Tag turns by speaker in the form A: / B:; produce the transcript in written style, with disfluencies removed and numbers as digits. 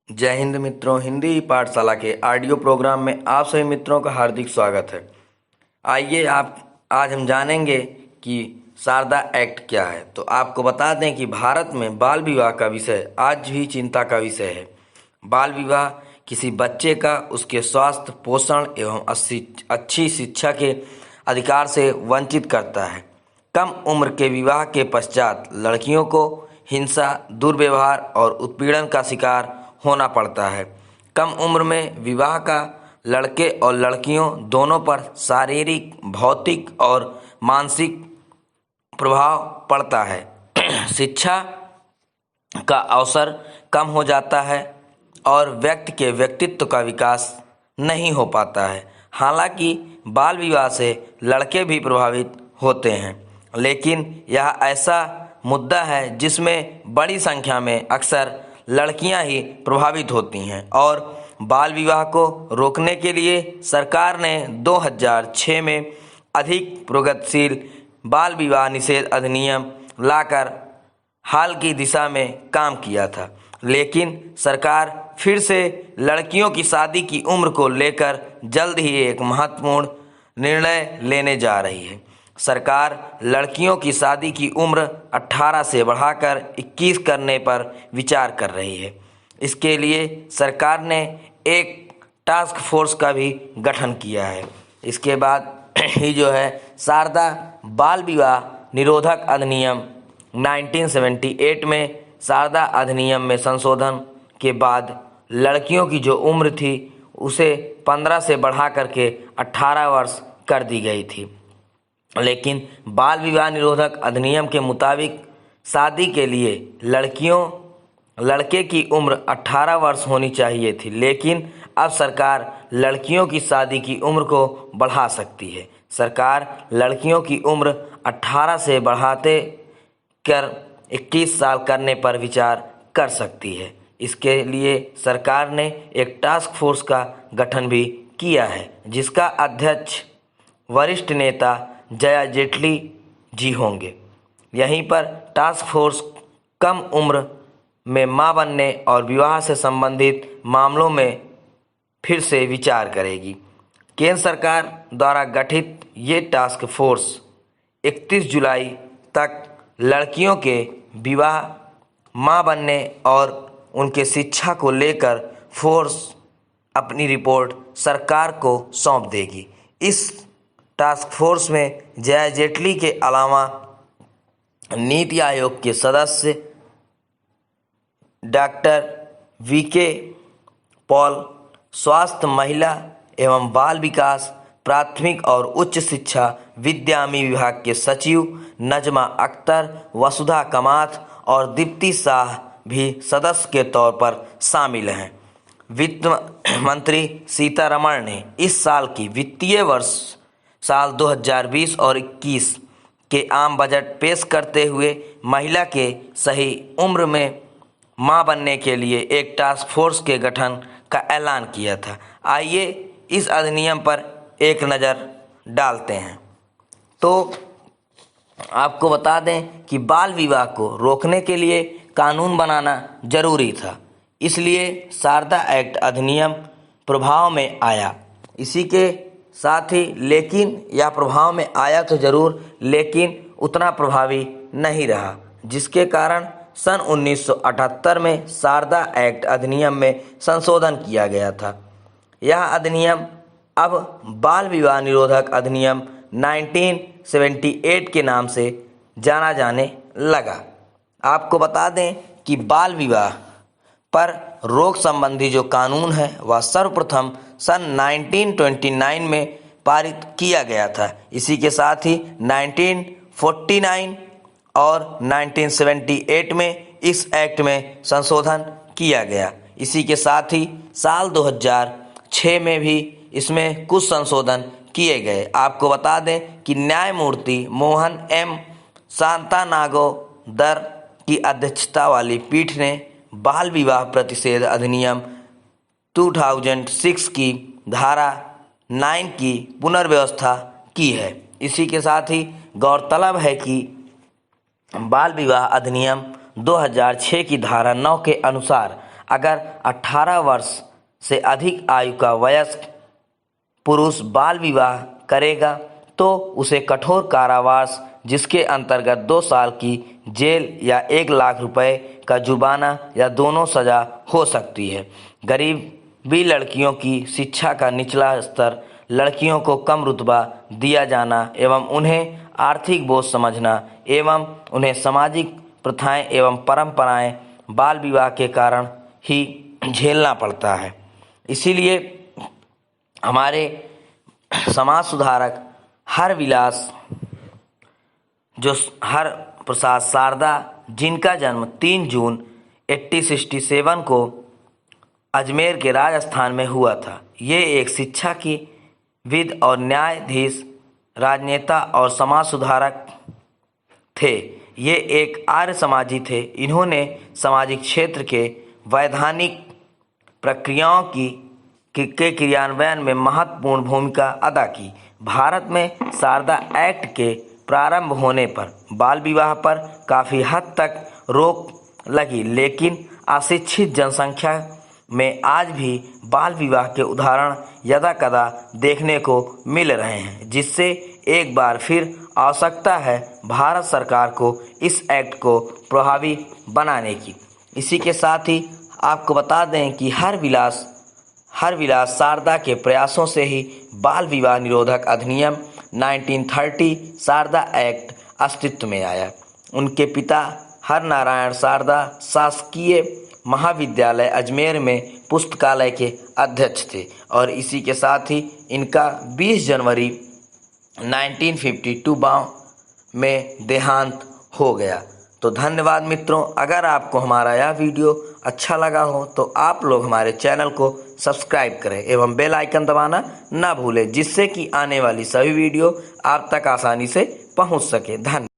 A: जय हिंद मित्रों, हिंदी पाठशाला के ऑडियो प्रोग्राम में आप सभी मित्रों का हार्दिक स्वागत है। आइए आज हम जानेंगे कि शारदा एक्ट क्या है। तो आपको बता दें कि भारत में बाल विवाह का विषय आज भी चिंता का विषय है। बाल विवाह किसी बच्चे का उसके स्वास्थ्य, पोषण एवं अच्छी शिक्षा के अधिकार से वंचित करता है। कम उम्र के विवाह के पश्चात लड़कियों को हिंसा, दुर्व्यवहार और उत्पीड़न का शिकार होना पड़ता है। कम उम्र में विवाह का लड़के और लड़कियों दोनों पर शारीरिक, भौतिक और मानसिक प्रभाव पड़ता है। शिक्षा का अवसर कम हो जाता है और व्यक्ति के व्यक्तित्व का विकास नहीं हो पाता है। हालांकि बाल विवाह से लड़के भी प्रभावित होते हैं, लेकिन यह ऐसा मुद्दा है जिसमें बड़ी संख्या में अक्सर लड़कियां ही प्रभावित होती हैं। और बाल विवाह को रोकने के लिए सरकार ने 2006 में अधिक प्रगतिशील बाल विवाह निषेध अधिनियम लाकर हाल की दिशा में काम किया था, लेकिन सरकार फिर से लड़कियों की शादी की उम्र को लेकर जल्द ही एक महत्वपूर्ण निर्णय लेने जा रही है। सरकार लड़कियों की शादी की उम्र 18 से बढ़ाकर 21 करने पर विचार कर रही है। इसके लिए सरकार ने एक टास्क फोर्स का भी गठन किया है। इसके बाद ही जो है शारदा बाल विवाह निरोधक अधिनियम 1978 में शारदा अधिनियम में संशोधन के बाद लड़कियों की जो उम्र थी उसे 15 से बढ़ा करके 18 वर्ष कर दी गई थी। लेकिन बाल विवाह निरोधक अधिनियम के मुताबिक शादी के लिए लड़के की उम्र 18 वर्ष होनी चाहिए थी, लेकिन अब सरकार लड़कियों की शादी की उम्र को बढ़ा सकती है। सरकार लड़कियों की उम्र 18 से बढ़ाते कर 21 साल करने पर विचार कर सकती है। इसके लिए सरकार ने एक टास्क फोर्स का गठन भी किया है, जिसका अध्यक्ष वरिष्ठ नेता जया जेटली जी होंगे। यहीं पर टास्क फोर्स कम उम्र में मां बनने और विवाह से संबंधित मामलों में फिर से विचार करेगी। केंद्र सरकार द्वारा गठित ये टास्क फोर्स 31 जुलाई तक लड़कियों के विवाह, मां बनने और उनके शिक्षा को लेकर फोर्स अपनी रिपोर्ट सरकार को सौंप देगी। इस टास्क फोर्स में जया जेटली के अलावा नीति आयोग के सदस्य डॉक्टर वीके पॉल, स्वास्थ्य, महिला एवं बाल विकास, प्राथमिक और उच्च शिक्षा विद्यामी विभाग के सचिव नजमा अख्तर, वसुधा कामत और दीप्ति शाह भी सदस्य के तौर पर शामिल हैं। वित्त मंत्री सीतारमण ने इस साल की वित्तीय वर्ष साल 2020 और 21 के आम बजट पेश करते हुए महिला के सही उम्र में मां बनने के लिए एक टास्क फोर्स के गठन का ऐलान किया था। आइए इस अधिनियम पर एक नज़र डालते हैं। तो आपको बता दें कि बाल विवाह को रोकने के लिए कानून बनाना जरूरी था, इसलिए शारदा एक्ट अधिनियम प्रभाव में आया। इसी के साथ ही लेकिन यह प्रभाव में आया तो जरूर, लेकिन उतना प्रभावी नहीं रहा, जिसके कारण सन 1978 में शारदा एक्ट अधिनियम में संशोधन किया गया था। यह अधिनियम अब बाल विवाह निरोधक अधिनियम 1978 के नाम से जाना जाने लगा। आपको बता दें कि बाल विवाह पर रोक संबंधी जो कानून है वह सर्वप्रथम सन 1929 में पारित किया गया था। इसी के साथ ही 1949 और 1978 में इस एक्ट में संशोधन किया गया। इसी के साथ ही साल 2006 में भी इसमें कुछ संशोधन किए गए। आपको बता दें कि न्यायमूर्ति मोहन एम शांतानागोदर की अध्यक्षता वाली पीठ ने बाल विवाह प्रतिषेध अधिनियम 2006 की धारा 9 की पुनर्व्यवस्था की है। इसी के साथ ही गौरतलब है कि बाल विवाह अधिनियम 2006 की धारा 9 के अनुसार अगर 18 वर्ष से अधिक आयु का वयस्क पुरुष बाल विवाह करेगा तो उसे कठोर कारावास, जिसके अंतर्गत 2 साल की जेल या 1 लाख रुपए का जुर्माना या दोनों सजा हो सकती है। गरीबी लड़कियों की शिक्षा का निचला स्तर, लड़कियों को कम रुतबा दिया जाना एवं उन्हें आर्थिक बोझ समझना एवं उन्हें सामाजिक प्रथाएं एवं परंपराएं बाल विवाह के कारण ही झेलना पड़ता है। इसीलिए हमारे समाज सुधारक हरविलास प्रसाद शारदा, जिनका जन्म 3 जून 1867 को अजमेर के राजस्थान में हुआ था, ये एक शिक्षा की विद और न्यायाधीश, राजनेता और समाज सुधारक थे। ये एक आर्य समाजी थे। इन्होंने सामाजिक क्षेत्र के वैधानिक प्रक्रियाओं के क्रियान्वयन में महत्वपूर्ण भूमिका अदा की। भारत में शारदा एक्ट के प्रारंभ होने पर बाल विवाह पर काफ़ी हद तक रोक लगी, लेकिन अशिक्षित जनसंख्या में आज भी बाल विवाह के उदाहरण यदाकदा देखने को मिल रहे हैं, जिससे एक बार फिर आवश्यकता है भारत सरकार को इस एक्ट को प्रभावी बनाने की। इसी के साथ ही आपको बता दें कि हरविलास शारदा के प्रयासों से ही बाल विवाह निरोधक अधिनियम 1930 शारदा एक्ट अस्तित्व में आया। उनके पिता हरनारायण शारदा शासकीय महाविद्यालय अजमेर में पुस्तकालय के अध्यक्ष थे और इसी के साथ ही इनका 20 जनवरी 1952 में देहांत हो गया। तो धन्यवाद मित्रों। अगर आपको हमारा यह वीडियो अच्छा लगा हो तो आप लोग हमारे चैनल को सब्सक्राइब करें एवं बेल आइकन दबाना ना भूलें, जिससे कि आने वाली सभी वीडियो आप तक आसानी से पहुंच सके। धन्यवाद।